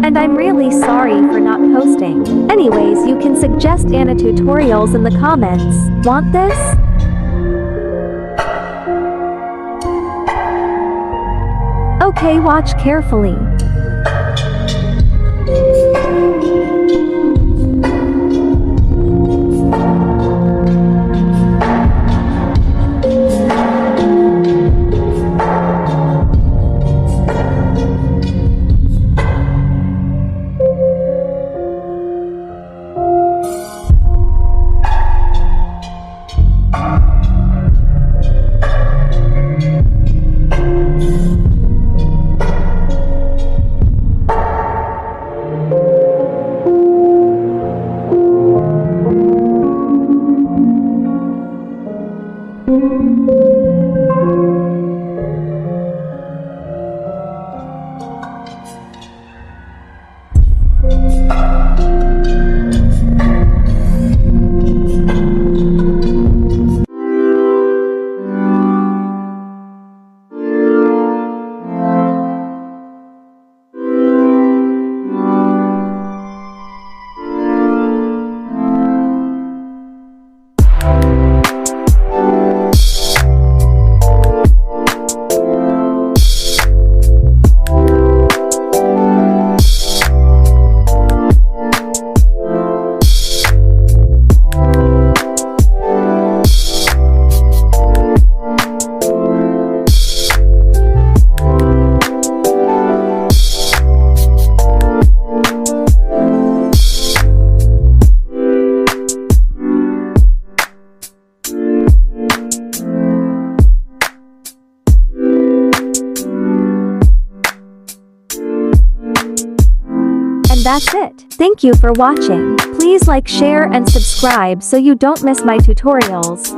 And I'm really sorry for not posting. Anyways, you can suggest Anna tutorials in the comments. Want this? Okay, watch carefully. That's it. Thank you for watching. Please like, share and subscribe so you don't miss my tutorials.